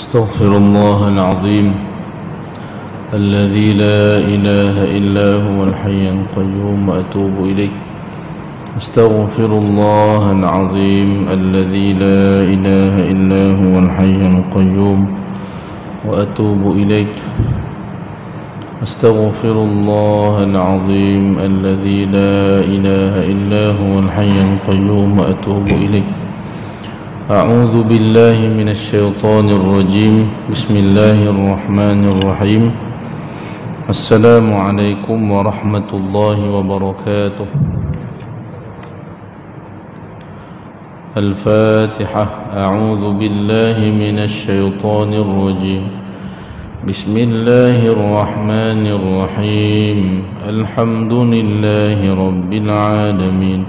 أستغفر الله العظيم الذي لا إله إلا هو الحي القيوم وأتوب إليه. أستغفر الله العظيم الذي لا إله إلا هو الحي القيوم وأتوب إليه. أستغفر الله العظيم الذي لا إله إلا هو الحي القيوم وأتوب إليه. أعوذ بالله من الشيطان الرجيم. بسم الله الرحمن الرحيم. السلام عليكم ورحمة الله وبركاته. الفاتحة. أعوذ بالله من الشيطان الرجيم. بسم الله الرحمن الرحيم. الحمد لله رب العالمين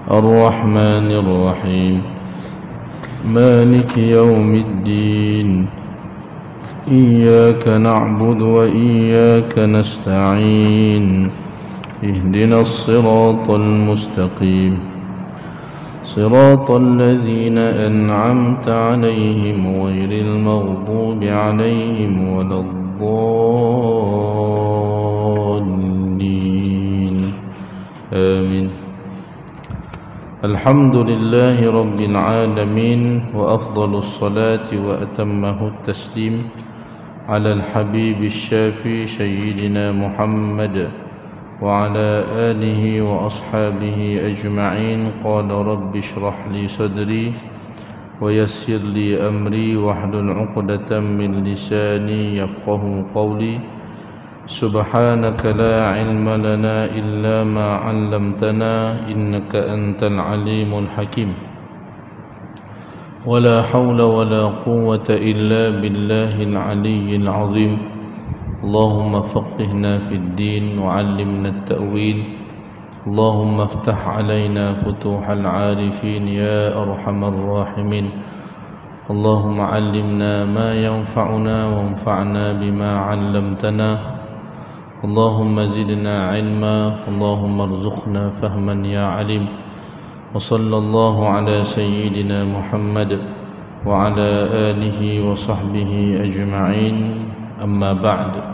الرحمن الرحيم مالك يوم الدين إياك نعبد وإياك نستعين اهدنا الصراط المستقيم صراط الذين أنعمت عليهم غير المغضوب عليهم ولا الضالين آمين. الحمد لله رب العالمين وأفضل الصلاة وأتمه التسليم على الحبيب الشافي سيدنا محمد وعلى آله وأصحابه أجمعين. قال رب اشرح لي صدري ويسر لي أمري واحلل عقدة من لساني يفقه قولي. سبحانك لا علم لنا إلا ما علمتنا إنك أنت العليم الحكيم. ولا حول ولا قوة إلا بالله العلي العظيم. اللهم فقهنا في الدين وعلمنا التأويل. اللهم افتح علينا فتوح العارفين يا أرحم الراحمين. اللهم علمنا ما ينفعنا وانفعنا بما علمتنا. اللهم زدنا علما. اللهم ارزقنا فهما يا عليم. وصلى الله على سيدنا محمد وعلى آله وصحبه أجمعين. أما بعد.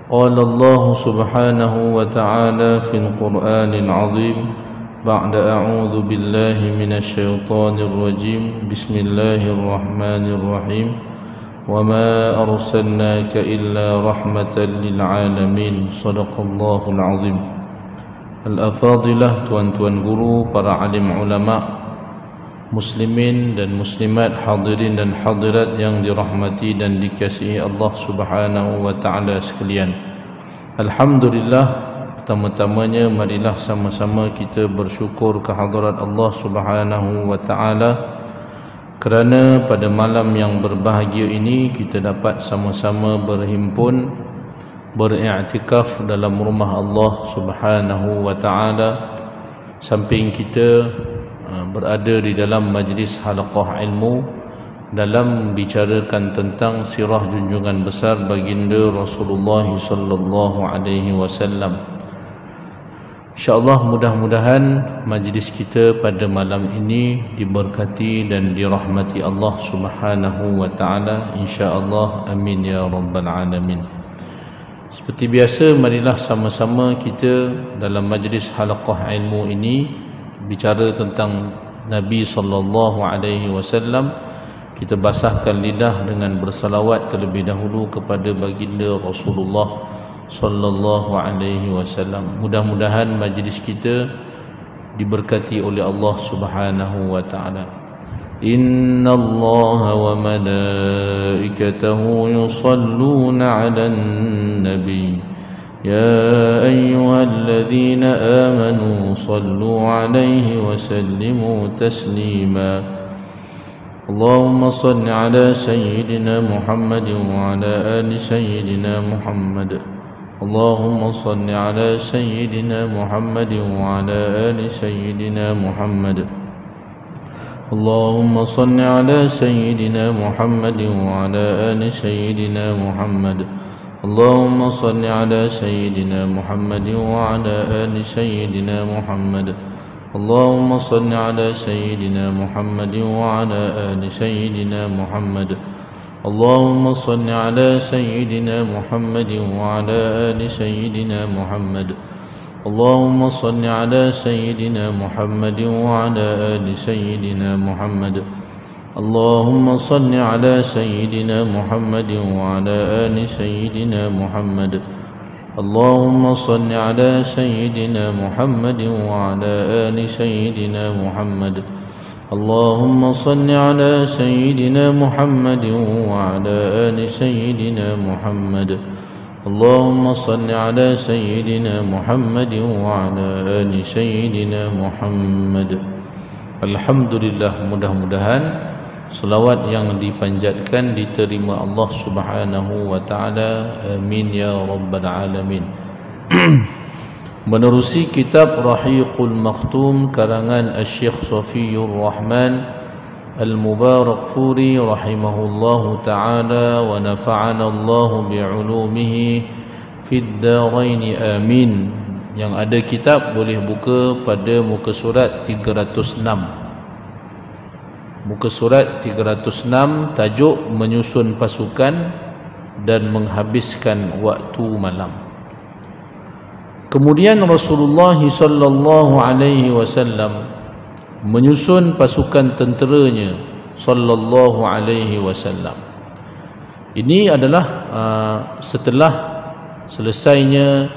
قال الله سبحانه وتعالى في القرآن العظيم بعد أعوذ بالله من الشيطان الرجيم. بسم الله الرحمن الرحيم. وما أرسلناك إلا رحمة للعالمين. صدق الله العظيم. Al-Afadilah, tuan-tuan guru, para alim ulama, muslimin dan muslimat, hadirin dan hadirat yang dirahmati dan dikasihi Allah Subhanahu wa taala sekalian. Alhamdulillah, pertama-tamanya marilah sama-sama kita bersyukur kehadirat Allah Subhanahu wa taala kerana pada malam yang berbahagia ini kita dapat sama-sama berhimpun beriktikaf dalam rumah Allah Subhanahu wa taala. Samping kita berada di dalam majlis halaqah ilmu dalam bicarakan tentang sirah junjungan besar baginda Rasulullah sallallahu alaihi wasallam. InsyaAllah mudah-mudahan majlis kita pada malam ini diberkati dan dirahmati Allah Subhanahu wa taala. InsyaAllah amin ya rabbal alamin. Seperti biasa, marilah sama-sama kita dalam majlis halaqah ilmu ini bicara tentang Nabi sallallahu alaihi wasallam. Kita basahkan lidah dengan bersalawat terlebih dahulu kepada baginda Rasulullah sallallahu alaihi wasallam. Mudah-mudahan majlis kita diberkati oleh Allah Subhanahu wa taala. Innallaha wa malaikatahu yusalluna 'alan nabi ya ayyuhalladzina amanu sallu 'alaihi wa sallimu taslima. Allahumma salli 'ala sayyidina Muhammadin wa 'ala ali sayyidina Muhammad. اللهم صل على سيدنا محمد وعلى آل سيدنا محمد. اللهم صل على سيدنا محمد وعلى آل سيدنا محمد. اللهم صل على سيدنا محمد وعلى آل سيدنا محمد. اللهم صل على سيدنا محمد وعلى آل سيدنا محمد. اللهم صل على سيدنا محمد وعلى آل سيدنا محمد اللهم صل على سيدنا محمد وعلى آل سيدنا محمد اللهم صل على سيدنا محمد وعلى آل سيدنا محمد اللهم صل على سيدنا محمد وعلى آل سيدنا محمد اللهم صل على سيدنا محمد وعلى آل سيدنا محمد اللهم صل على سيدنا محمد وعلى آل سيدنا محمد. Alhamdulillah, mudah-mudahan selawat yang dipanjatkan diterima Allah Subhanahu wa taala. Amin ya rabbal alamin. Menerusi kitab Rahiqul Makhtum karangan Asy-Syaikh Shafiyur Rahman Al-Mubarakfuri rahimahullahu taala wa nafa'ana Allah bi'ulumihi fid dharain amin. Yang ada kitab boleh buka pada muka surat 306. Muka surat 306, tajuk menyusun pasukan dan menghabiskan waktu malam. Kemudian Rasulullah sallallahu alaihi wasallam menyusun pasukan tenteranya sallallahu alaihi wasallam. Ini adalah setelah selesainya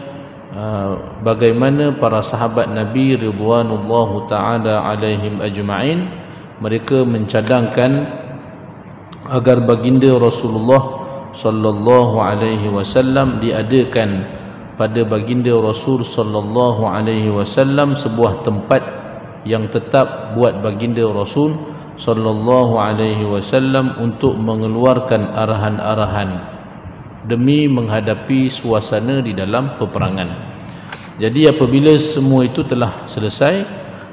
bagaimana para sahabat Nabi ridwanullahu taala alaihim ajma'in, mereka mencadangkan agar baginda Rasulullah sallallahu alaihi wasallam diadakan pada baginda Rasul sallallahu alaihi wasallam sebuah tempat yang tetap buat baginda Rasul sallallahu alaihi wasallam untuk mengeluarkan arahan-arahan demi menghadapi suasana di dalam peperangan. Jadi apabila semua itu telah selesai,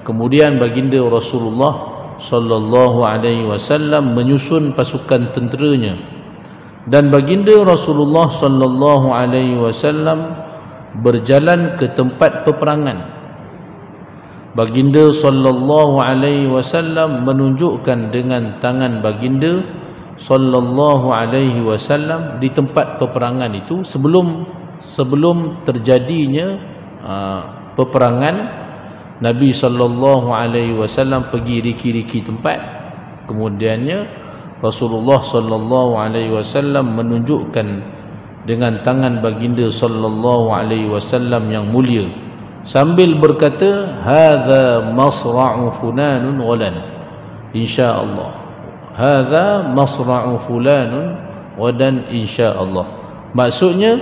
kemudian baginda Rasulullah sallallahu alaihi wasallam menyusun pasukan tenteranya, dan baginda Rasulullah sallallahu alaihi wasallam berjalan ke tempat peperangan. Baginda sallallahu alaihi wasallam menunjukkan dengan tangan baginda sallallahu alaihi wasallam di tempat peperangan itu sebelum terjadinya peperangan. Nabi sallallahu alaihi wasallam pergi riki-riki tempat, kemudiannya Rasulullah sallallahu alaihi wasallam menunjukkan dengan tangan baginda sallallahu alaihi wasallam yang mulia sambil berkata, hadza masra'u fulanun walan insyaallah, hadza masra'u fulanun wadan insyaallah. Maksudnya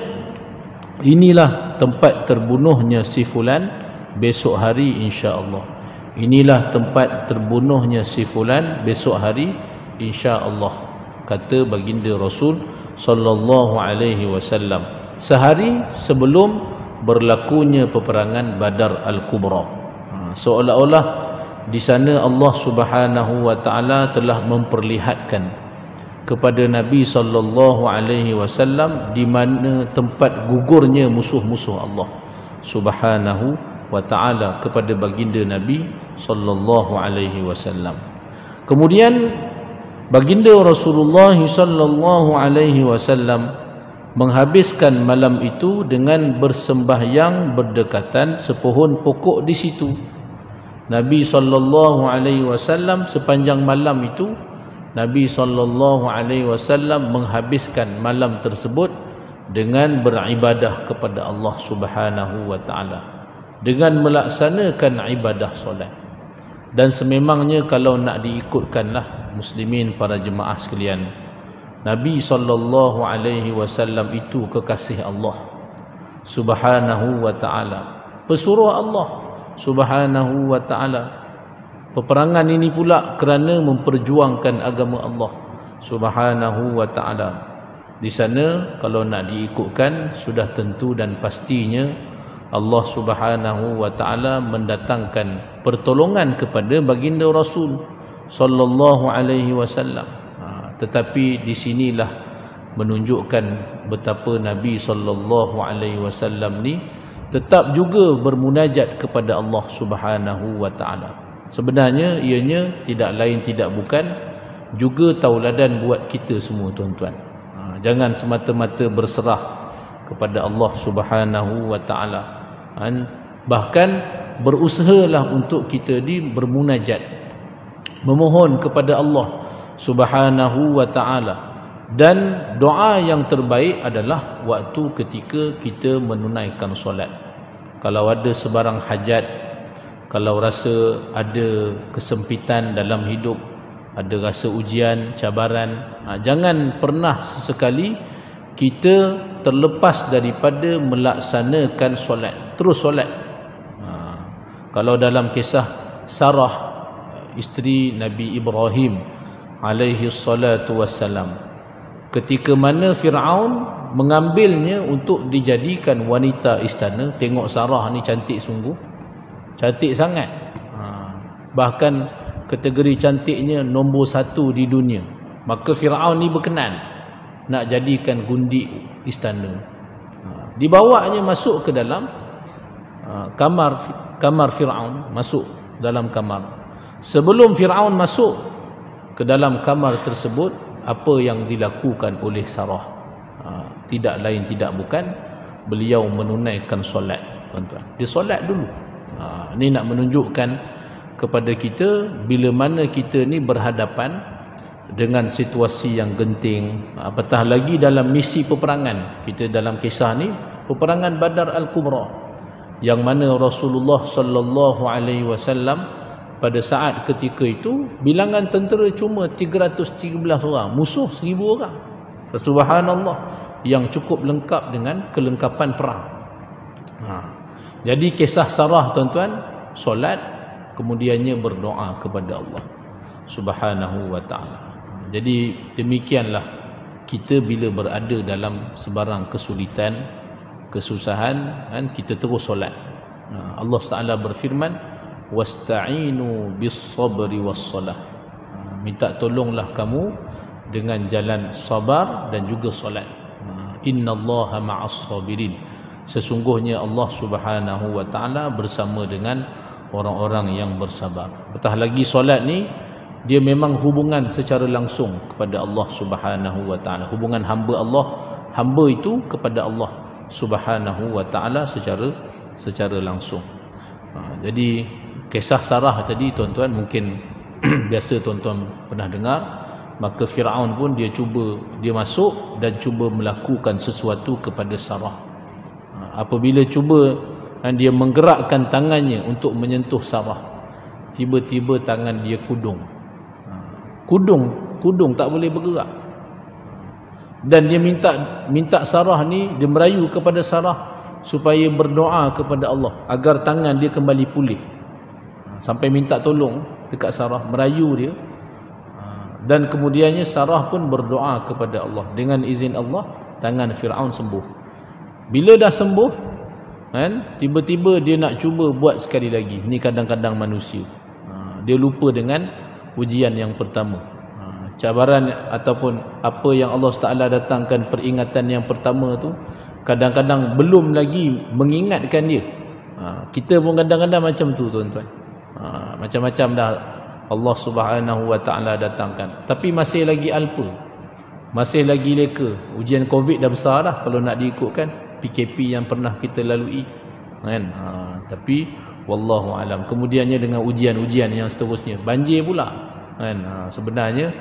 inilah tempat terbunuhnya si fulan besok hari insyaallah. Inilah tempat terbunuhnya si fulan besok hari insyaallah, kata baginda Rasul sallallahu alaihi wasallam sehari sebelum berlakunya peperangan Badar Al-Kubra. Seolah-olah di sana Allah Subhanahu wa taala telah memperlihatkan kepada Nabi sallallahu alaihi wasallam di mana tempat gugurnya musuh-musuh Allah Subhanahu wa taala kepada baginda Nabi sallallahu alaihi wasallam. Kemudian baginda Rasulullah sallallahu alaihi wasallam menghabiskan malam itu dengan bersembahyang berdekatan sepohon pokok di situ. Nabi sallallahu alaihi wasallam sepanjang malam itu Nabi sallallahu alaihi wasallam menghabiskan malam tersebut dengan beribadah kepada Allah Subhanahu wa taala, dengan melaksanakan ibadah solat. Dan sememangnya kalau nak diikutkanlah muslimin para jemaah sekalian, Nabi sallallahu alaihi wasallam itu kekasih Allah Subhanahu wa taala, pesuruh Allah Subhanahu wa taala. Peperangan ini pula kerana memperjuangkan agama Allah Subhanahu wa taala. Di sana kalau nak diikutkan sudah tentu dan pastinya Allah Subhanahu wa taala mendatangkan pertolongan kepada baginda Rasul sallallahu alaihi wasallam. Tetapi di sinilah menunjukkan betapa Nabi sallallahu alaihi wasallam ni tetap juga bermunajat kepada Allah Subhanahu wa taala. Sebenarnya ianya tidak lain tidak bukan juga tauladan buat kita semua tuan-tuan. Jangan semata-mata berserah kepada Allah Subhanahu wa taala. Bahkan berusahalah untuk kita ni bermunajat, memohon kepada Allah Subhanahu wa taala. Dan doa yang terbaik adalah waktu ketika kita menunaikan solat. Kalau ada sebarang hajat, kalau rasa ada kesempitan dalam hidup, ada rasa ujian, cabaran, jangan pernah sesekali kita terlepas daripada melaksanakan solat. Terus solat. Kalau dalam kisah Sarah, isteri Nabi Ibrahim alaihi salatu wassalam, ketika mana Fir'aun mengambilnya untuk dijadikan wanita istana. Tengok Sarah ni cantik sungguh, cantik sangat. Bahkan kategori cantiknya nombor 1 di dunia. Maka Fir'aun ni berkenan nak jadikan gundik istana. Dibawanya masuk ke dalam kamar Fir'aun, masuk dalam kamar. Sebelum Fir'aun masuk ke dalam kamar tersebut, apa yang dilakukan oleh Sarah? Tidak lain tidak bukan beliau menunaikan solat, tuan-tuan. Dia solat dulu. Ini nak menunjukkan kepada kita bila mana kita ni berhadapan dengan situasi yang genting, apatah lagi dalam misi peperangan. Kita dalam kisah ni peperangan Badar Al-Kubra, yang mana Rasulullah sallallahu alaihi wasallam pada saat ketika itu bilangan tentera cuma 313 orang, musuh 1000 orang. Subhanallah, yang cukup lengkap dengan kelengkapan perang. Jadi kisah Sarah, tuan-tuan, solat, kemudiannya berdoa kepada Allah Subhanahu wa taala. Jadi demikianlah kita bila berada dalam sebarang kesulitan, kesusahan, kita terus solat. Allah Taala berfirman, wasta'inu bis-sabri was-salah. Minta tolonglah kamu dengan jalan sabar dan juga solat. Innallaha ma'as-sabirin. Sesungguhnya Allah Subhanahu wa taala bersama dengan orang-orang yang bersabar. Apatah lagi solat ni dia memang hubungan secara langsung kepada Allah Subhanahu wa taala. Hubungan hamba itu kepada Allah Subhanahu wa taala secara langsung. Jadi kisah Sarah tadi, tuan-tuan, mungkin biasa tuan-tuan pernah dengar. Maka Fir'aun pun dia masuk dan cuba melakukan sesuatu kepada Sarah. Apabila cuba dia menggerakkan tangannya untuk menyentuh Sarah, tiba-tiba tangan dia kudung tak boleh bergerak. Dan dia minta Sarah ni, dia merayu kepada Sarah supaya berdoa kepada Allah agar tangan dia kembali pulih. Sampai minta tolong dekat Sarah, merayu dia. Dan kemudiannya Sarah pun berdoa kepada Allah. Dengan izin Allah, tangan Fir'aun sembuh. Bila dah sembuh, tiba-tiba dia nak cuba buat sekali lagi. Ini kadang-kadang manusia, dia lupa dengan ujian yang pertama. Cabaran ataupun apa yang Allah Taala datangkan, peringatan yang pertama tu, kadang-kadang belum lagi mengingatkan dia. Kita pun kadang-kadang macam tu, tuan-tuan. Macam-macam dah Allah Subhanahu wa taala datangkan, tapi masih lagi alpa, masih lagi leka. Ujian Covid dah besar dah kalau nak diikutkan PKP yang pernah kita lalui, kan? Tapi wallahu alam, kemudiannya dengan ujian-ujian yang seterusnya, banjir pula, kan? Sebenarnya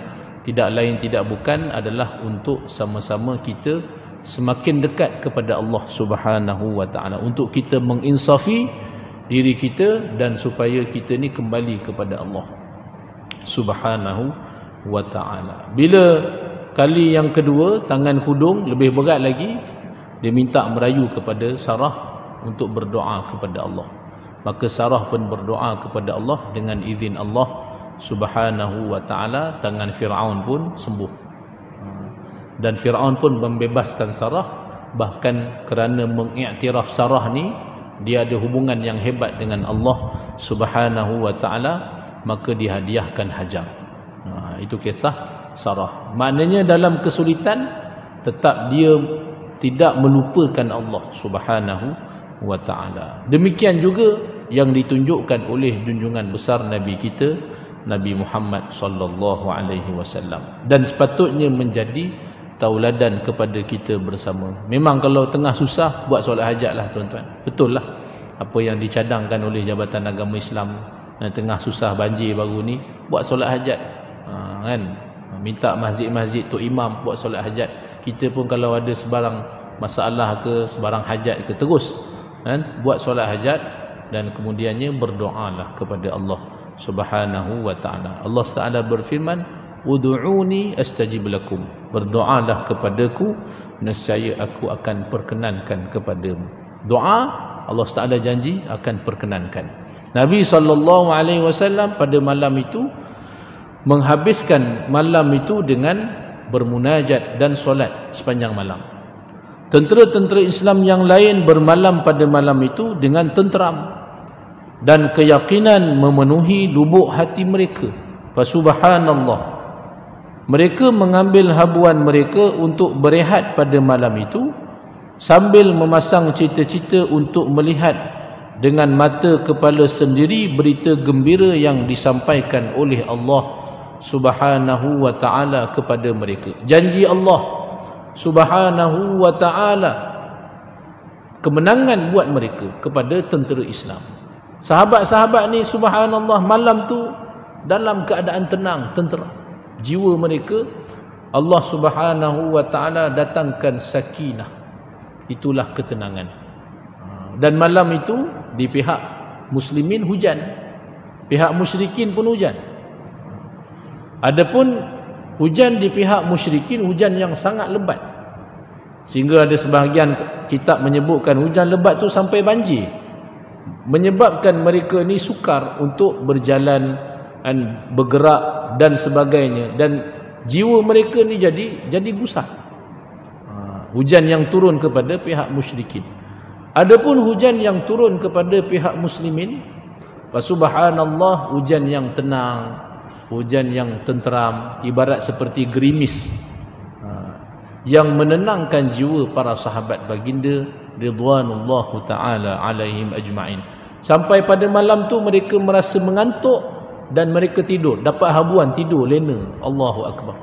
tidak lain tidak bukan adalah untuk sama-sama kita semakin dekat kepada Allah Subhanahu wa taala, untuk kita menginsafi diri kita dan supaya kita ni kembali kepada Allah Subhanahu wa ta'ala. Bila kali yang kedua tangan kudung, lebih berat lagi, dia minta merayu kepada Sarah untuk berdoa kepada Allah. Maka Sarah pun berdoa kepada Allah. Dengan izin Allah Subhanahu wa ta'ala, tangan Fir'aun pun sembuh. Dan Fir'aun pun membebaskan Sarah. Bahkan kerana mengiktiraf Sarah ni dia ada hubungan yang hebat dengan Allah Subhanahu wa ta'ala, maka dihadiahkan Hajar. Itu kisah Sarah. Maknanya dalam kesulitan tetap dia tidak melupakan Allah Subhanahu wa ta'ala. Demikian juga yang ditunjukkan oleh junjungan besar Nabi kita Nabi Muhammad sallallahu alaihi wasallam, dan sepatutnya menjadi tauladan kepada kita bersama. Memang kalau tengah susah buat solat hajat lah tuan-tuan. Betul lah apa yang dicadangkan oleh Jabatan Agama Islam. Tengah susah banjir baru ni buat solat hajat, kan, minta masjid-masjid tu imam buat solat hajat. Kita pun kalau ada sebarang masalah ke sebarang hajat ke, terus kan buat solat hajat, dan kemudiannya berdoalah kepada Allah Subhanahu wa ta'ala. Allah Ta'ala berfirman, ud'uni astajib lakum, berdoalah kepadaku nescaya aku akan perkenankan kepadamu. Doa Allah Ta'ala janji akan perkenankan. Nabi SAW pada malam itu menghabiskan malam itu dengan bermunajat dan solat sepanjang malam. Tentera-tentera Islam yang lain bermalam pada malam itu dengan tenteram dan keyakinan memenuhi lubuk hati mereka. Subhanallah, mereka mengambil habuan mereka untuk berehat pada malam itu sambil memasang cita-cita untuk melihat dengan mata kepala sendiri berita gembira yang disampaikan oleh Allah Subhanahu wa ta'ala kepada mereka. Janji Allah Subhanahu wa ta'ala kemenangan buat mereka kepada tentera Islam. Sahabat-sahabat ni subhanallah malam tu dalam keadaan tenang, tentera. Jiwa mereka Allah Subhanahu wa ta'ala datangkan sakinah. Itulah ketenangan. Dan malam itu di pihak muslimin hujan, pihak musyrikin pun hujan. Adapun hujan di pihak musyrikin hujan yang sangat lebat, sehingga ada sebahagian kitab menyebutkan hujan lebat tu sampai banjir, menyebabkan mereka ni sukar untuk berjalan dan bergerak dan sebagainya, dan jiwa mereka ni jadi gusar. Hujan yang turun kepada pihak musyrikin. Adapun hujan yang turun kepada pihak muslimin, subhanallah, hujan yang tenang, hujan yang tenteram, ibarat seperti gerimis yang menenangkan jiwa para sahabat baginda ridwanullahu ta'ala alaihim ajma'in. Sampai pada malam tu mereka merasa mengantuk dan mereka tidur, dapat habuan tidur lena. Allahu akbar.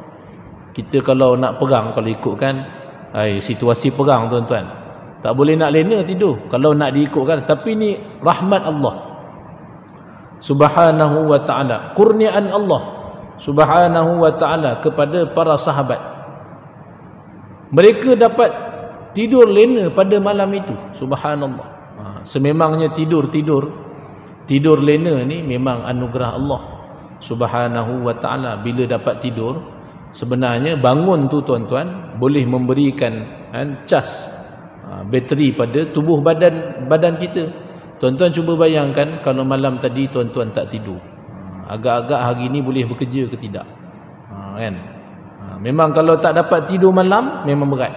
Kita kalau nak perang, kalau ikutkan situasi perang tuan-tuan, tak boleh nak lena tidur kalau nak diikutkan. Tapi ni rahmat Allah Subhanahu wa ta'ala, kurniaan Allah Subhanahu wa ta'ala kepada para sahabat. Mereka dapat tidur lena pada malam itu. Subhanallah. Sememangnya tidur lena ni memang anugerah Allah Subhanahu wa ta'ala. Bila dapat tidur, sebenarnya bangun tu tuan-tuan boleh memberikan cas bateri pada tubuh badan kita. Tuan-tuan cuba bayangkan kalau malam tadi tuan-tuan tak tidur, agak-agak hari ni boleh bekerja ke tidak, kan? Memang kalau tak dapat tidur malam memang berat.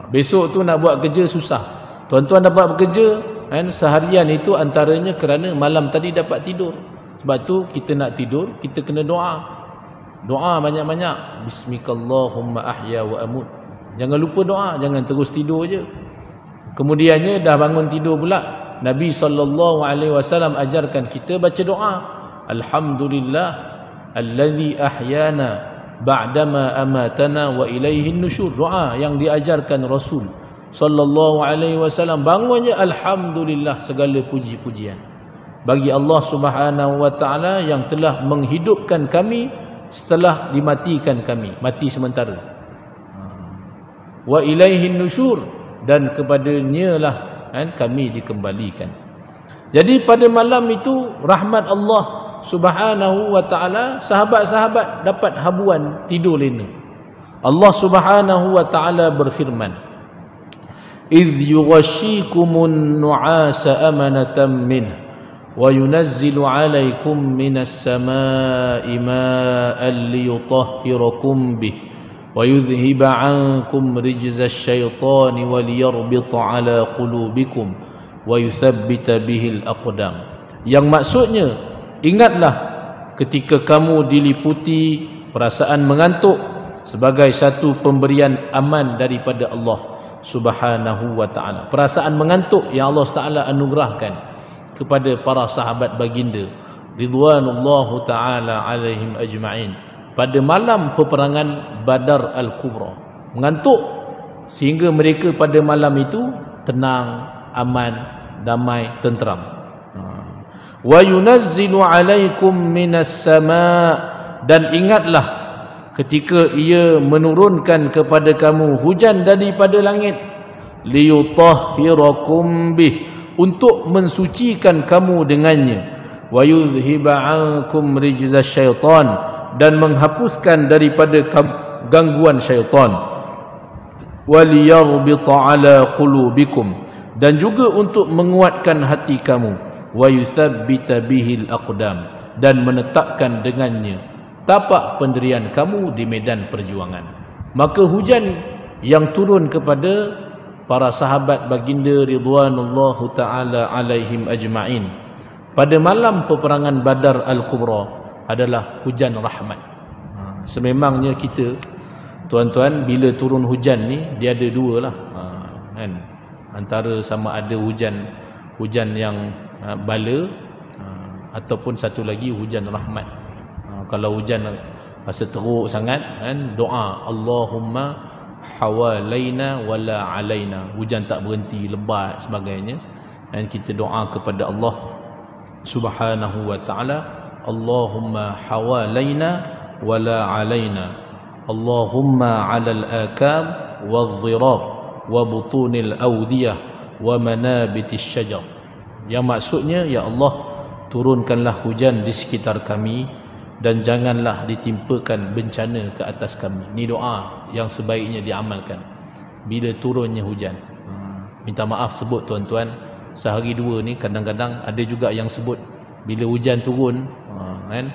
Besok tu nak buat kerja susah. Tuan-tuan dapat bekerja kan seharian itu antaranya kerana malam tadi dapat tidur. Sebab tu kita nak tidur, kita kena doa. Doa banyak-banyak. Bismikallahumma ahya wa amut. Jangan lupa doa, jangan terus tidur je. Kemudiannya dah bangun tidur pula, Nabi SAW ajarkan kita baca doa. Alhamdulillah allazi ahyana ba'dama amatana wa ilaihin nusyur. Doa yang diajarkan Rasul SAW. Bangunnya alhamdulillah, segala puji-pujian bagi Allah Subhanahu wa ta'ala yang telah menghidupkan kami setelah dimatikan kami, mati sementara. Wa ilaihin nusyur, dan kepadanya lah kami dikembalikan. Jadi pada malam itu rahmat Allah Subhanahu wa ta'ala, sahabat-sahabat dapat habuan tidur lena. Allah Subhanahu wa ta'ala berfirman, idh yughashikumun nu'asa amanatan minh wa yunazzilu alaikum minas samai ma'an liyutahhirakum bih wa yudhhiba 'ankum rijzasy syaitani wa liyarbita 'ala qulubikum wa yuthabbita bihil aqdam. Yang maksudnya, ingatlah ketika kamu diliputi perasaan mengantuk sebagai satu pemberian aman daripada Allah Subhanahu wa ta'ala. Perasaan mengantuk yang Allah Ta'ala anugerahkan kepada para sahabat baginda ridwanullahu ta'ala alaihim ajma'in, pada malam peperangan Badar Al-Kubra. Mengantuk sehingga mereka pada malam itu tenang, aman, damai, tenteram. Wa yunazzilu alaikum minas sama', dan ingatlah ketika ia menurunkan kepada kamu hujan daripada langit, liyutahhirakum bih, untuk mensucikan kamu dengannya, wa yudhhiba ankum rijza syaitan, dan menghapuskan daripada gangguan syaitan, waliyarbita ala qulubikum, dan juga untuk menguatkan hati kamu, wa yuthabbita bihil aqdam, dan menetapkan dengannya tapak pendirian kamu di medan perjuangan. Maka hujan yang turun kepada para sahabat baginda ridwanullahu ta'ala alaihim ajma'in pada malam peperangan Badar Al-Kubra adalah hujan rahmat. Sememangnya kita, tuan-tuan, bila turun hujan ni dia ada dua lah, kan? Antara sama ada hujan yang bala, ataupun satu lagi hujan rahmat. Kalau hujan rasa teruk sangat, kan, doa Allahumma hawalaina wala alaina, hujan tak berhenti, lebat sebagainya, dan kita doa kepada Allah Subhanahu wa ta'ala, Allahumma hawalaina wala alaina, Allahumma alal akam wadh-dhirab wa butunil awdiyah wa manabitis syajar. Yang maksudnya, ya Allah, turunkanlah hujan di sekitar kami dan janganlah ditimpakan bencana ke atas kami. Ini doa yang sebaiknya diamalkan bila turunnya hujan. Minta maaf sebut, tuan-tuan, sehari dua ni kadang-kadang ada juga yang sebut bila hujan turun, kan,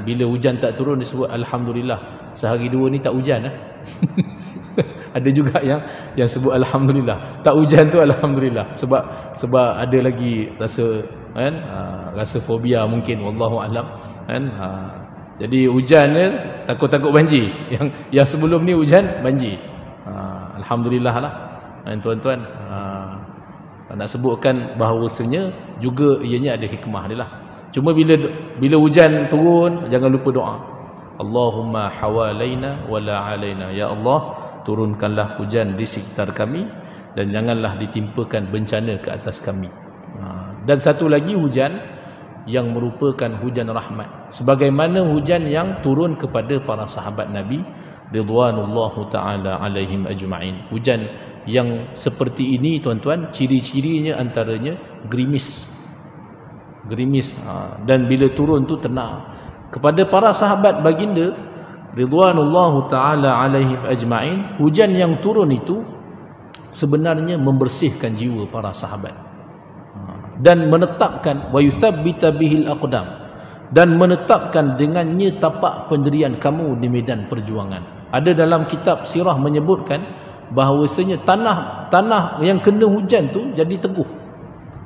bila hujan tak turun disebut alhamdulillah, sehari dua ni tak hujan. Ada juga yang sebut alhamdulillah, tak hujan tu alhamdulillah, sebab ada lagi rasa, kan, rasa fobia mungkin, wallahu alam, kan. Jadi hujannya takut banjir, yang sebelum ni hujan banjir. Alhamdulillah lah, tuan-tuan. Nak sebutkan bahawasanya juga ianya ada hikmah dia lah. Cuma bila hujan turun, jangan lupa doa Allahumma hawalaina wala alaina, ya Allah, turunkanlah hujan di sekitar kami dan janganlah ditimpakan bencana ke atas kami. Dan satu lagi hujan yang merupakan hujan rahmat, sebagaimana hujan yang turun kepada para sahabat Nabi ridwanullahu ta'ala alaihim ajma'in. Hujan yang seperti ini, tuan-tuan, ciri-cirinya antaranya gerimis, dan bila turun tu tenang. Kepada para sahabat baginda ridwanullahu ta'ala alaihim ajma'in, hujan yang turun itu sebenarnya membersihkan jiwa para sahabat dan menetapkan wa yuthabbita bihil aqdam, dan menetapkan dengannya tapak pendirian kamu di medan perjuangan. Ada dalam kitab sirah menyebutkan bahawasanya tanah yang kena hujan tu jadi teguh,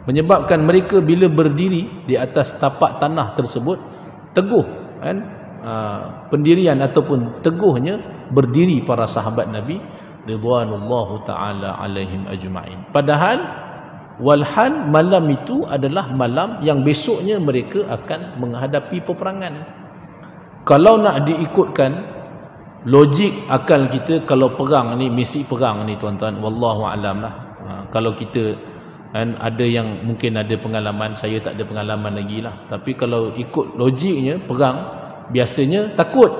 menyebabkan mereka bila berdiri di atas tapak tanah tersebut teguh, kan, pendirian ataupun teguhnya berdiri para sahabat Nabi ridwanullahu ta'ala alaihim ajma'in. Padahal walhal malam itu adalah malam yang besoknya mereka akan menghadapi peperangan. Kalau nak diikutkan logik akal kita, kalau perang ni, misi perang ni, tuan-tuan, wallahu alam lah. Kalau kita, kan, ada yang mungkin ada pengalaman, saya tak ada pengalaman lagi lah, tapi kalau ikut logiknya, perang biasanya takut,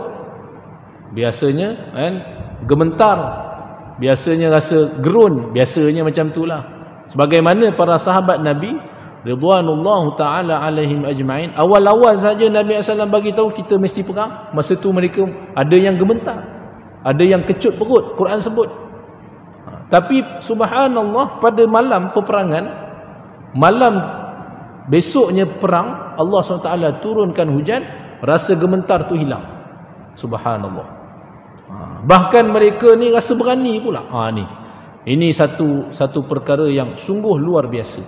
biasanya, kan, gementar, biasanya rasa gerun, biasanya macam itulah. Sebagaimana para sahabat Nabi ridwanullahu ta'ala alaihim ajma'in, awal-awal saja Nabi SAW bagi tahu kita mesti perang, masa tu mereka ada yang gementar, ada yang kecut perut, Quran sebut. Tapi subhanallah, pada malam peperangan, malam besoknya perang, Allah SWT turunkan hujan, rasa gementar tu hilang. Subhanallah. Bahkan mereka ni rasa berani pula. Ini satu perkara yang sungguh luar biasa,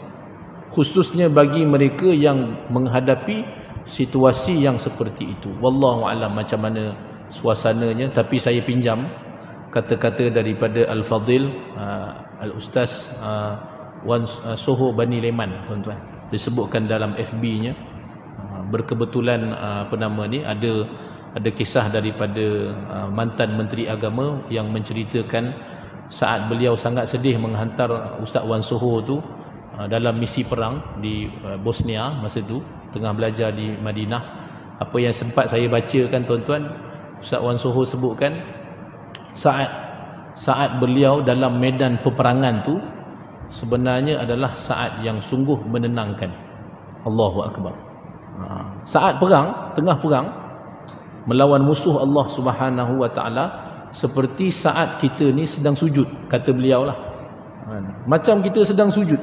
khususnya bagi mereka yang menghadapi situasi yang seperti itu. Wallahu alam macam mana suasananya, tapi saya pinjam kata-kata daripada Al-Fadhil Al-Ustaz Wan Soho Bani Leman, tuan-tuan. disebutkan dalam FB-nya. Berkebetulan ada kisah daripada mantan Menteri Agama yang menceritakan saat beliau sangat sedih menghantar Ustaz Wan Soho tu dalam misi perang di Bosnia masa tu, tengah belajar di Madinah. Apa yang sempat saya bacakan tuan-tuan, Ustaz Wan Soho sebutkan saat beliau dalam medan peperangan tu sebenarnya adalah saat yang sungguh menenangkan. Allahu Akbar. Saat perang, tengah perang melawan musuh Allah Subhanahu wa taala, seperti saat kita ni sedang sujud, kata beliau lah. Macam kita sedang sujud,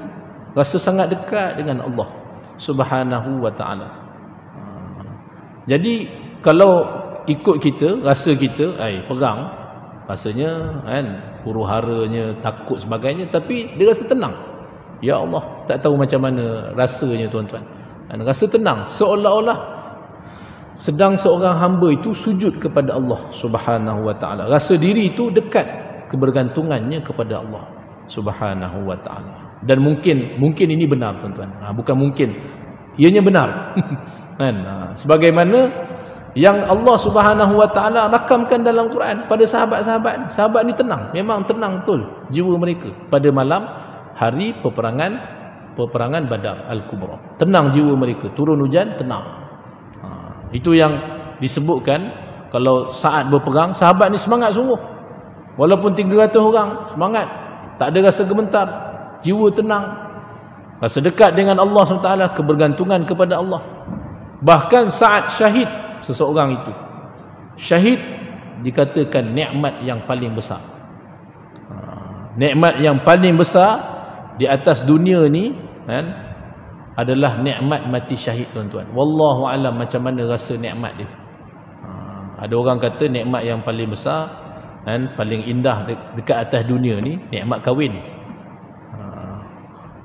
rasa sangat dekat dengan Allah Subhanahu wa taala. Jadi kalau ikut kita, rasa kita perang, rasanya kan huru-haranya, takut sebagainya, tapi dia rasa tenang. Ya Allah, tak tahu macam mana rasanya tuan-tuan. Rasa tenang, seolah-olah sedang seorang hamba itu sujud kepada Allah Subhanahu wa taala. Rasa diri itu dekat kebergantungannya kepada Allah Subhanahu wa taala. Dan mungkin ini benar tuan-tuan. Bukan mungkin, ianya benar. Kan? Sebagaimana yang Allah Subhanahu wa taala rakamkan dalam Quran pada sahabat-sahabat. Sahabat ni tenang, memang tenang betul jiwa mereka pada malam hari peperangan Badar Al-Kubra. Tenang jiwa mereka, turun hujan tenang. Itu yang disebutkan kalau saat berperang sahabat ni semangat sungguh. Walaupun 300 orang, semangat, tak ada rasa gemetar, jiwa tenang, rasa dekat dengan Allah SWT, kebergantungan kepada Allah. Bahkan saat syahid seseorang itu, syahid dikatakan nikmat yang paling besar. Nikmat yang paling besar di atas dunia ni kan, adalah nikmat mati syahid tuan-tuan. Wallahu alam macam mana rasa nikmat dia. Ada orang kata nikmat yang paling besar kan, paling indah dekat atas dunia ni nikmat kahwin.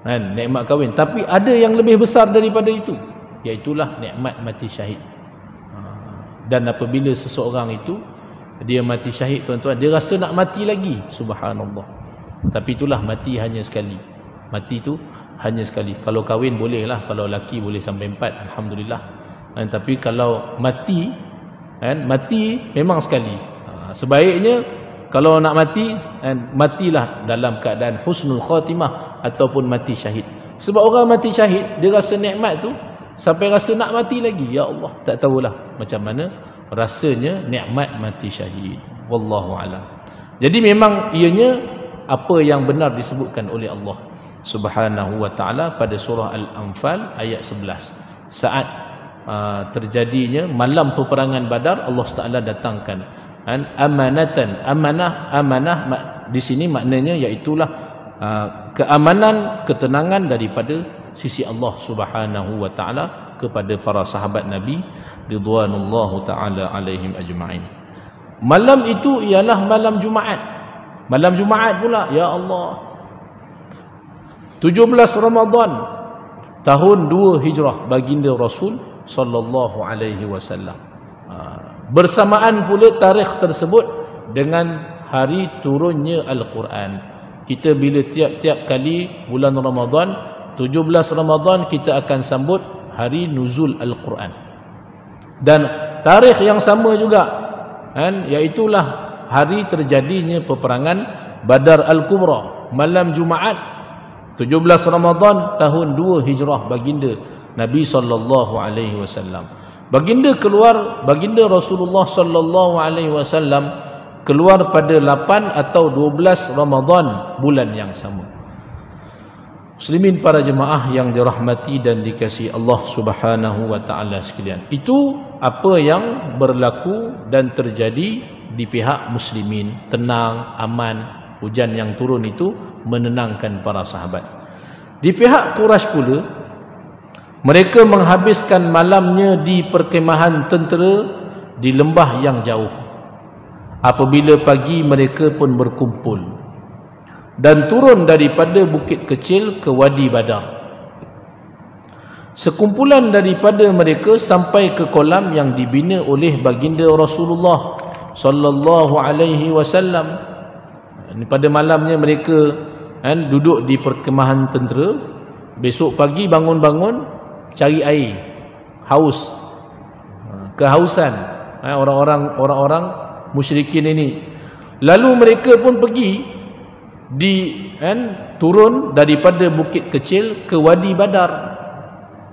Kan, nikmat kahwin. Tapi ada yang lebih besar daripada itu, iaitulah nikmat mati syahid. Dan apabila seseorang itu dia mati syahid tuan-tuan, dia rasa nak mati lagi, subhanallah. Tapi itulah mati hanya sekali. Mati itu hanya sekali. Kalau kahwin bolehlah, kalau laki boleh sampai 4, alhamdulillah. Tapi kalau mati kan, mati memang sekali. Sebaiknya kalau nak mati, matilah dalam keadaan husnul khatimah ataupun mati syahid. Sebab orang mati syahid, dia rasa nikmat tu sampai rasa nak mati lagi. Ya Allah, tak tahulah macam mana rasanya nikmat mati syahid. Wallahu alam. Jadi memang ianya apa yang benar disebutkan oleh Allah Subhanahu wa taala pada surah Al-Anfal ayat 11. Saat terjadinya malam peperangan Badar, Allah Taala datangkan amanah di sini maknanya iaitulah keamanan, ketenangan daripada sisi Allah Subhanahu wa taala kepada para sahabat Nabi ridwanullahu taala alaihim ajma'in. Malam itu ialah malam Jumaat. Malam Jumaat pula, ya Allah, 17 Ramadan tahun 2 Hijrah baginda Rasul sallallahu alaihi wasallam. Bersamaan pula tarikh tersebut dengan hari turunnya Al-Quran. Kita bila tiap-tiap kali bulan Ramadan, 17 Ramadan, kita akan sambut hari nuzul Al-Quran. Dan tarikh yang sama juga kan, iaitulah hari terjadinya peperangan Badar Al-Kubra, malam Jumaat 17 Ramadan tahun 2 Hijrah baginda Nabi sallallahu alaihi wasallam. Baginda Rasulullah sallallahu alaihi wasallam keluar pada 8 atau 12 Ramadan bulan yang sama. Muslimin para jemaah yang dirahmati dan dikasihi Allah Subhanahu wa taala sekalian. Itu apa yang berlaku dan terjadi di pihak muslimin. Tenang, aman, hujan yang turun itu menenangkan para sahabat. Di pihak Quraisy pula, mereka menghabiskan malamnya di perkemahan tentera di lembah yang jauh. Apabila pagi, mereka pun berkumpul dan turun daripada bukit kecil ke Wadi Badar. Sekumpulan daripada mereka sampai ke kolam yang dibina oleh baginda Rasulullah sallallahu alaihi wasallam. Pada malamnya mereka duduk di perkemahan tentera Besok pagi bangun-bangun cari air, haus, kehausan, orang-orang musyrikin ini. Lalu mereka pun pergi turun daripada bukit kecil ke Wadi Badar,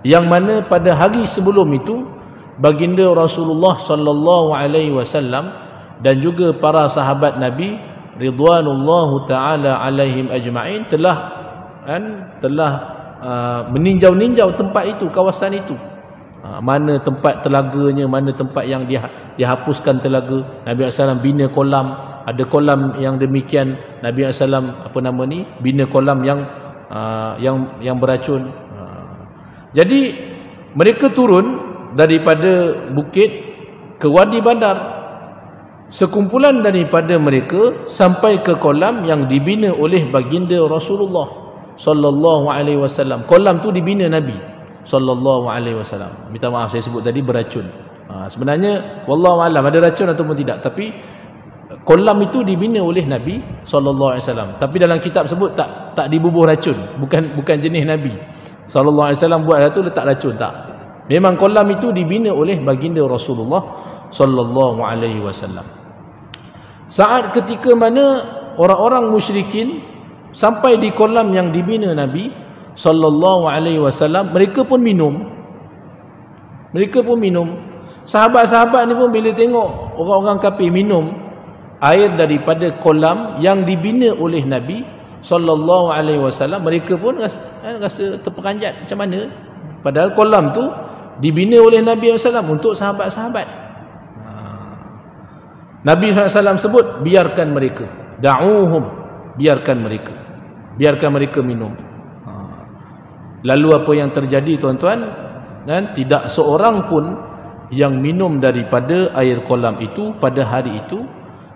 yang mana pada hari sebelum itu baginda Rasulullah sallallahu alaihi wasallam dan juga para sahabat Nabi ridwanullahu taala alaihim ajma'in telah meninjau-ninjau tempat itu, kawasan itu. Mana tempat telaganya, mana tempat yang dihapuskan telaga. Nabi SAW bina kolam, ada kolam yang demikian. Nabi SAW bina kolam yang beracun. Jadi mereka turun daripada bukit ke Wadi Badar. Sekumpulan daripada mereka sampai ke kolam yang dibina oleh baginda Rasulullah sallallahu alaihi wasallam. Kolam tu dibina Nabi sallallahu alaihi wasallam. Minta maaf saya sebut tadi beracun. Sebenarnya wallahu alam ada racun ataupun tidak, tapi kolam itu dibina oleh Nabi sallallahu alaihi wasallam. Tapi dalam kitab sebut tak dibubuh racun, bukan jenis Nabi sallallahu alaihi wasallam buat satu letak racun, tak. Memang kolam itu dibina oleh baginda Rasulullah sallallahu alaihi wasallam. Saat ketika mana orang-orang musyrikin sampai di kolam yang dibina Nabi sallallahu alaihi wasallam, mereka pun minum. Sahabat-sahabat ni pun bila tengok orang-orang kafir minum air daripada kolam yang dibina oleh Nabi sallallahu alaihi wasallam, mereka pun rasa terperanjat, macam mana padahal kolam tu dibina oleh Nabi SAW untuk sahabat-sahabat. Nabi SAW sebut biarkan mereka, da'uhum, biarkan mereka minum. Lalu apa yang terjadi tuan-tuan, dan tidak seorang pun yang minum daripada air kolam itu pada hari itu,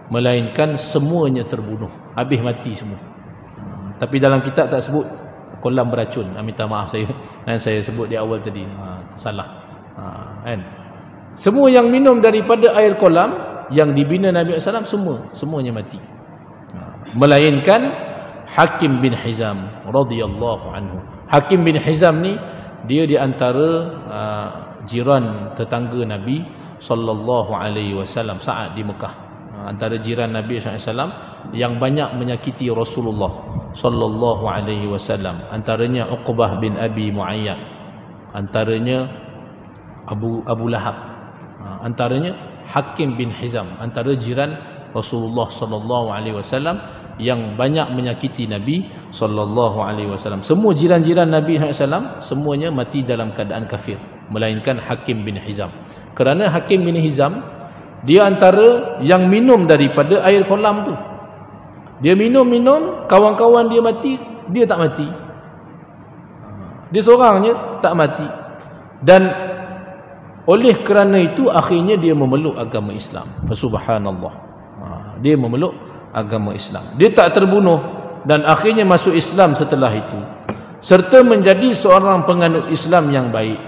melainkan semuanya terbunuh, habis mati semua. Tapi dalam kitab tak sebut kolam beracun. Minta maaf saya sebut di awal tadi, salah. Semua yang minum daripada air kolam yang dibina Nabi SAW semuanya mati, melainkan Hakim bin Hizam radhiyallahu anhu. Hakim bin Hizam ni dia di antara jiran tetangga Nabi sallallahu alaihi wasallam saat di Mekah. Antara jiran Nabi SAW yang banyak menyakiti Rasulullah sallallahu alaihi wasallam. Antaranya Uqbah bin Abi Muayyad, antaranya Abu Lahab, antaranya Hakim bin Hizam, antara jiran Rasulullah sallallahu alaihi wasallam yang banyak menyakiti Nabi sallallahu alaihi wasallam. Semua jiran-jiran Nabi SAW semuanya mati dalam keadaan kafir, melainkan Hakim bin Hizam. Kerana Hakim bin Hizam dia antara yang minum daripada air kolam tu. Dia minum, kawan-kawan dia mati, dia tak mati. Dia seorangnya tak mati. Dan oleh kerana itu akhirnya dia memeluk agama Islam. Subhanallah. Dia memeluk agama Islam. Dia tak terbunuh dan akhirnya masuk Islam setelah itu, serta menjadi seorang penganut Islam yang baik.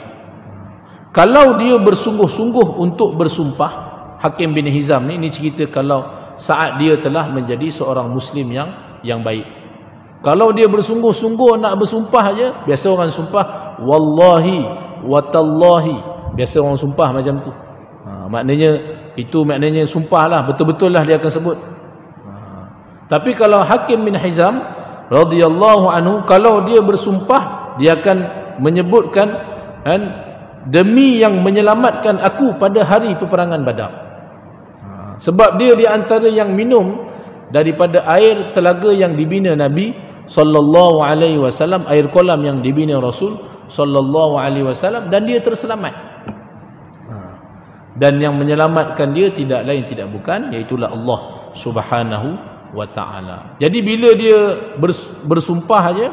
Kalau dia bersungguh-sungguh untuk bersumpah, Hakim bin Hizam ni cerita kalau saat dia telah menjadi seorang Muslim yang baik. Kalau dia bersungguh-sungguh nak bersumpah aja, biasa orang sumpah wallahi watallahi, biasa orang sumpah macam tu. Maknanya sumpah lah, betul-betul lah dia akan sebut. Tapi kalau Hakim bin Hizam radhiyallahu anhu, kalau dia bersumpah, dia akan menyebutkan demi yang menyelamatkan aku pada hari peperangan Badar. Sebab dia di antara yang minum daripada air telaga yang dibina Nabi sallallahu alaihi wasallam, air kolam yang dibina Rasul sallallahu alaihi wasallam, dan dia terselamat. Dan yang menyelamatkan dia tidak lain tidak bukan, iaitulah Allah Subhanahu wa taala. Jadi bila dia bersumpah aja,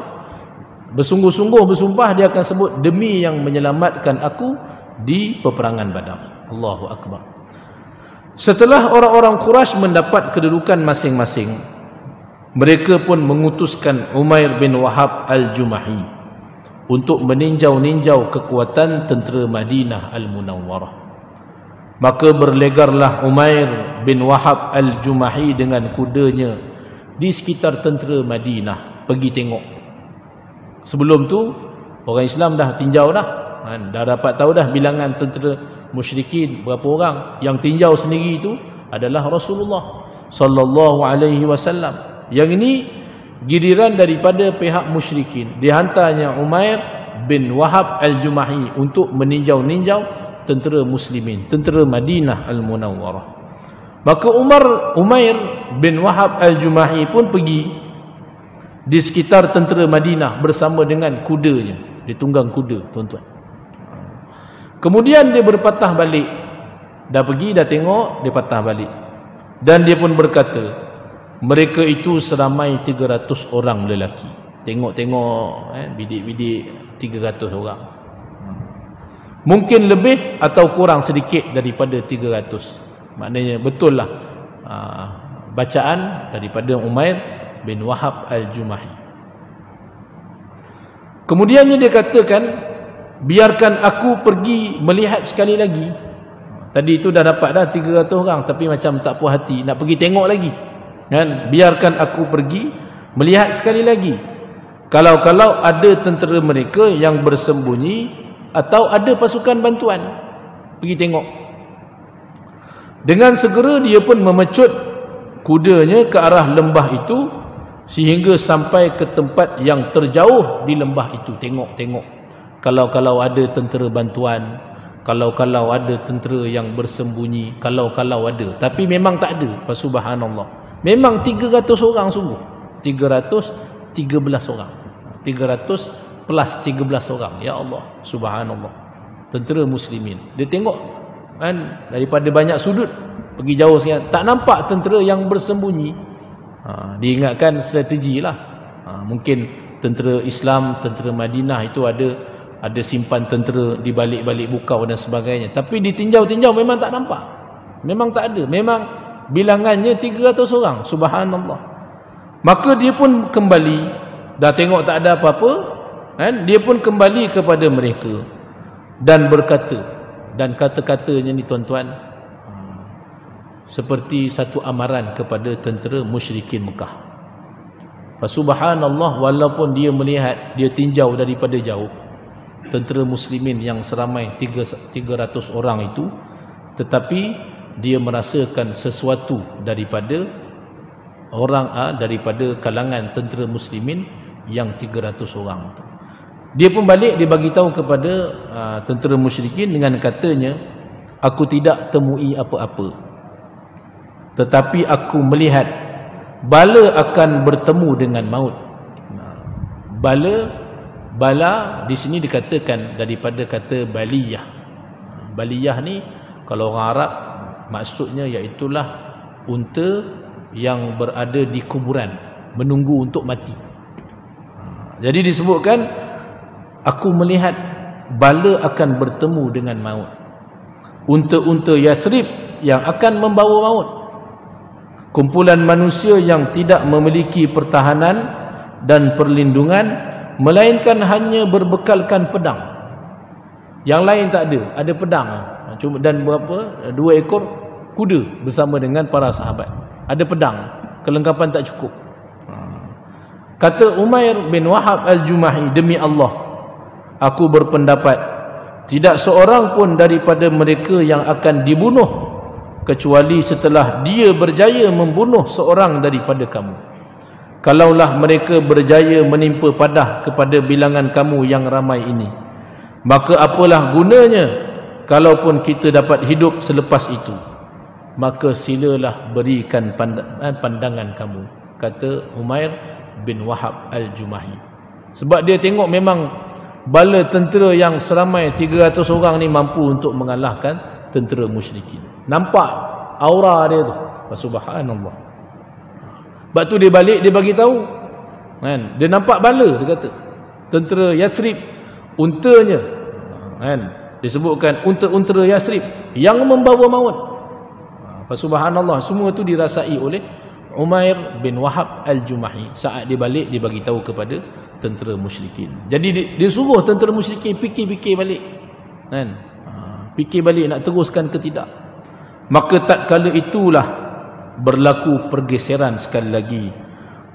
bersungguh-sungguh bersumpah, dia akan sebut demi yang menyelamatkan aku di peperangan Badar. Allahu akbar. Setelah orang-orang Quraisy mendapat kedudukan masing-masing, mereka pun mengutuskan Umair bin Wahab al-Jumahi untuk meninjau-ninjau kekuatan tentera Madinah al-Munawwarah. Maka berlegarlah Umair bin Wahab al-Jumahi dengan kudanya di sekitar tentera Madinah pergi tengok. Sebelum tu Orang Islam dah tinjau dah, dah dapat tahu dah bilangan tentera musyrikin berapa orang. Yang tinjau sendiri itu adalah Rasulullah sallallahu alaihi wasallam. Yang ini giliran daripada pihak musyrikin, dihantarnya Umair bin Wahab al-Jumahi untuk meninjau-ninjau tentera muslimin, tentera Madinah al-Munawwarah. Maka Umair bin Wahab al-Jumahi pun pergi di sekitar tentera Madinah bersama dengan kudanya. Dia tunggang kuda, tuan-tuan. Kemudian dia berpatah balik. Dah pergi, dah tengok, dia patah balik. Dan dia pun berkata, mereka itu seramai 300 orang lelaki. Tengok-tengok, bidik-bidik 300 orang. Mungkin lebih atau kurang sedikit daripada 300. Maknanya betul lah bacaan daripada Umair bin Wahab al-Jumahi. Kemudiannya dia katakan, biarkan aku pergi melihat sekali lagi. Tadi itu dah dapat dah 300 orang, tapi macam tak puas hati, nak pergi tengok lagi. Kan? Biarkan aku pergi melihat sekali lagi. Kalau ada tentera mereka yang bersembunyi atau ada pasukan bantuan, pergi tengok. Dengan segera dia pun memecut kudanya ke arah lembah itu sehingga sampai ke tempat yang terjauh di lembah itu. Tengok-tengok. Kalau ada tentera bantuan, kalau ada tentera yang bersembunyi, kalau ada. Tapi memang tak ada. Subhanallah. Memang 300 orang sungguh. 313 orang. 300 plus 13 orang. Ya Allah. Subhanallah. Tentera muslimin. Dia tengok kan, daripada banyak sudut, pergi jauh sekian, tak nampak tentera yang bersembunyi. Diingatkan strategi lah. Mungkin tentera Islam, tentera Madinah itu ada simpan tentera di balik-balik bukau dan sebagainya. Tapi ditinjau-tinjau memang tak nampak. Memang tak ada. Memang bilangannya 300 orang. Subhanallah. Maka dia pun kembali. Dah tengok tak ada apa-apa, kan? Dia pun kembali kepada mereka dan berkata, dan kata-katanya ni tuan-tuan seperti satu amaran kepada tentera musyrikin Mekah. Subhanallah, walaupun dia melihat, dia tinjau daripada jauh tentera muslimin yang seramai 300 orang itu, tetapi dia merasakan sesuatu daripada daripada kalangan tentera muslimin yang 300 orang itu. Dia pun balik, dia bagi tahu kepada tentera musyrikin dengan katanya, aku tidak temui apa-apa, tetapi aku melihat bala akan bertemu dengan maut. Bala di sini dikatakan daripada kata baliyah. Baliyah ni kalau orang Arab maksudnya iaitulah unta yang berada di kuburan menunggu untuk mati. Jadi disebutkan aku melihat bala akan bertemu dengan maut. Unta-unta Yathrib yang akan membawa maut. Kumpulan manusia yang tidak memiliki pertahanan dan perlindungan, melainkan hanya berbekalkan pedang. Yang lain tak ada, ada pedang cuma, dan berapa 2 ekor kuda bersama dengan para sahabat. Ada pedang, kelengkapan tak cukup. Kata Umair bin Wahab al-Jumahi, demi Allah, aku berpendapat tidak seorang pun daripada mereka yang akan dibunuh kecuali setelah dia berjaya membunuh seorang daripada kamu. Kalaulah mereka berjaya menimpa padah kepada bilangan kamu yang ramai ini, maka apalah gunanya kalaupun kita dapat hidup selepas itu. Maka silalah berikan pandangan kamu, kata Umair bin Wahab al-Jumahi. Sebab dia tengok memang bala tentera yang seramai 300 orang ni mampu untuk mengalahkan tentera musyrikin. Nampak aura dia tu. Subhanallah. Sebab tu dia balik, dia bagi tahu. Kan? Dia nampak bala, dia kata. Tentera Yathrib, untanya. Kan? Disebutkan unta-unta Yathrib yang membawa maut. Subhanallah, semua tu dirasai oleh Umair bin Wahab al-Jumahi. Saat dia balik, dia bagi tahu kepada tentera musyrikin. Jadi dia suruh tentera musyrikin fikir-fikir balik. Kan? Fikir balik nak teruskan ke tidak. Maka tatkala itulah berlaku pergeseran sekali lagi.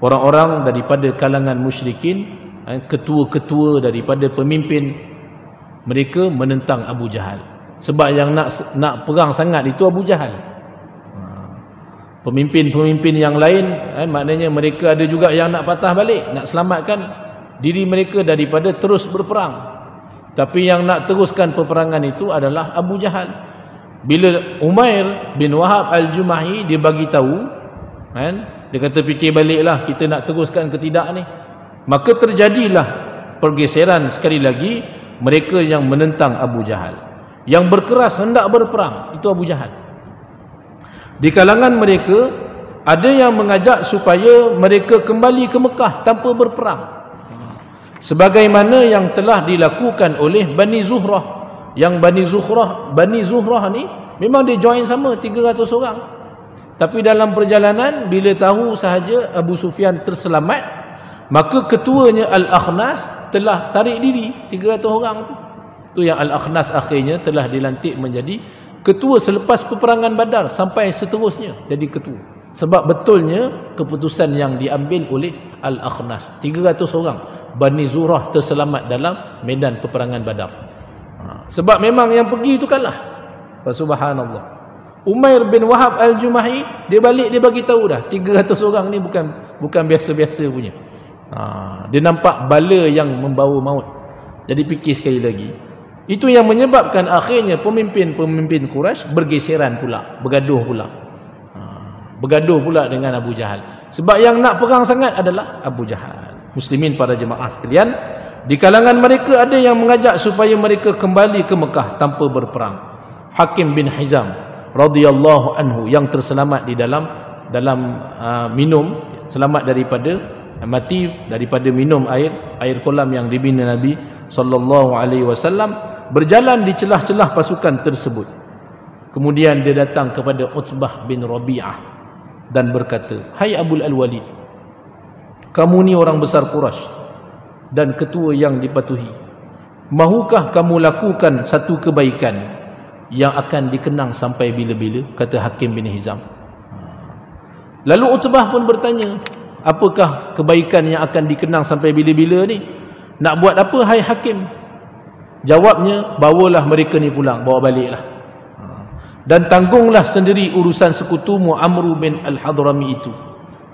Orang-orang daripada kalangan musyrikin ketua-ketua daripada pemimpin mereka menentang Abu Jahal. Sebab yang nak perang sangat itu Abu Jahal. Pemimpin-pemimpin yang lain maknanya mereka ada juga yang nak patah balik, nak selamatkan diri mereka daripada terus berperang. Tapi yang nak teruskan peperangan itu adalah Abu Jahal. Bila Umair bin Wahab Al-Jumahi dia bagi tahu, dia kata fikir baliklah kita nak teruskan ke tidak ni. Maka terjadilah pergeseran sekali lagi, mereka yang menentang Abu Jahal. Yang berkeras hendak berperang itu Abu Jahal. Di kalangan mereka ada yang mengajak supaya mereka kembali ke Mekah tanpa berperang, sebagaimana yang telah dilakukan oleh Bani Zuhrah. Yang Bani Zuhrah ni memang dia join sama 300 orang. Tapi dalam perjalanan bila tahu sahaja Abu Sufyan terselamat, maka ketuanya Al-Akhnas telah tarik diri 300 orang tu. Tu yang Al-Akhnas akhirnya telah dilantik menjadi ketua selepas peperangan Badar sampai seterusnya jadi ketua. Sebab betulnya keputusan yang diambil oleh Al-Akhnas, 300 orang Bani Zuhrah terselamat dalam medan peperangan Badar. Sebab memang yang pergi itu kalah. Subhanallah. Umair bin Wahab Al-Jumahi dia balik, dia bagi tahu dah 300 orang ni bukan biasa-biasa punya. Dia nampak bala yang membawa maut. Jadi fikir sekali lagi. Itu yang menyebabkan akhirnya pemimpin-pemimpin Quraisy bergeseran pula, bergaduh pula dengan Abu Jahal. Sebab yang nak perang sangat adalah Abu Jahal. Muslimin para jemaah sekalian, di kalangan mereka ada yang mengajak supaya mereka kembali ke Mekah tanpa berperang. Hakim bin Hizam radhiyallahu anhu yang terselamat di dalam minum, selamat daripada mati daripada minum air kolam yang dibina Nabi sallallahu alaihi wasallam, berjalan di celah-celah pasukan tersebut. Kemudian dia datang kepada Utbah bin Rabi'ah dan berkata, "Hai Abul Al-Walid, kamu ni orang besar Quraisy dan ketua yang dipatuhi. Mahukah kamu lakukan satu kebaikan yang akan dikenang sampai bila-bila?" Kata Hakim bin Hizam. Lalu Utbah pun bertanya, "Apakah kebaikan yang akan dikenang sampai bila-bila ni? Nak buat apa hai Hakim?" Jawabnya, "Bawalah mereka ni pulang, bawa baliklah. Dan tanggunglah sendiri urusan sekutumu Amru bin Al-Hadrami itu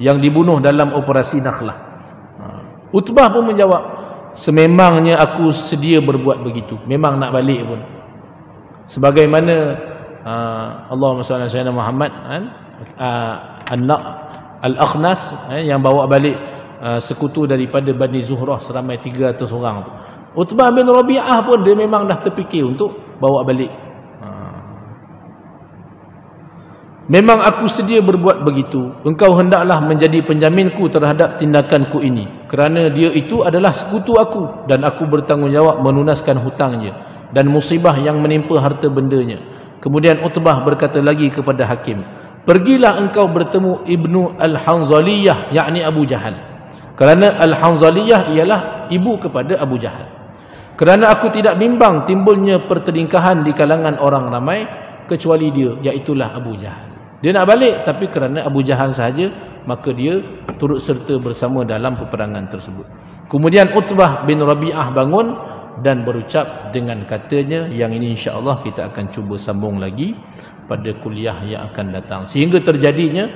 yang dibunuh dalam operasi Nakhlah." Utbah pun menjawab, "Sememangnya aku sedia berbuat begitu. Memang nak balik pun." Sebagaimana Allahumma salli ala sayyidina Muhammad, Al-Akhnas yang bawa balik sekutu daripada Bani Zuhrah seramai 300 orang tu. Utbah bin Rabi'ah pun dia memang dah terfikir untuk bawa balik. "Memang aku sedia berbuat begitu. Engkau hendaklah menjadi penjaminku terhadap tindakanku ini, kerana dia itu adalah sekutu aku dan aku bertanggungjawab melunaskan hutangnya dan musibah yang menimpa harta bendanya." Kemudian Utbah berkata lagi kepada Hakim, "Pergilah engkau bertemu Ibnu Al-Hanzaliyah, yakni Abu Jahal. Kerana Al-Hanzaliyah ialah ibu kepada Abu Jahal. Kerana aku tidak bimbang timbulnya pertelingkahan di kalangan orang ramai kecuali dia, iaitulah Abu Jahal." Dia nak balik, tapi kerana Abu Jahal sahaja, maka dia turut serta bersama dalam peperangan tersebut. Kemudian Utbah bin Rabi'ah bangun dan berucap dengan katanya, yang ini insya-Allah kita akan cuba sambung lagi pada kuliah yang akan datang, sehingga terjadinya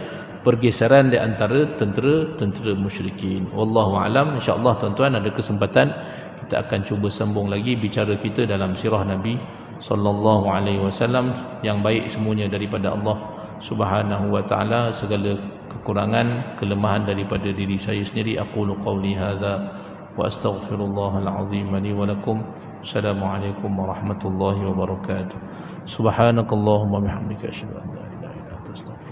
pergeseran di antara tentera musyrikin. Wallahu alam. Insya-Allah tuan-tuan ada kesempatan kita akan cuba sambung lagi bicara kita dalam sirah Nabi sallallahu alaihi wasallam. Yang baik semuanya daripada Allah Subhanahu wa taala, segala kekurangan kelemahan daripada diri saya sendiri. Aqulu qauli hadza wa astaghfirullahal azim li wa lakum. Assalamualaikum warahmatullahi wabarakatuh. Subhanakallahumma bihamdika asyhadu an la ilaha illa anta astaghfiruka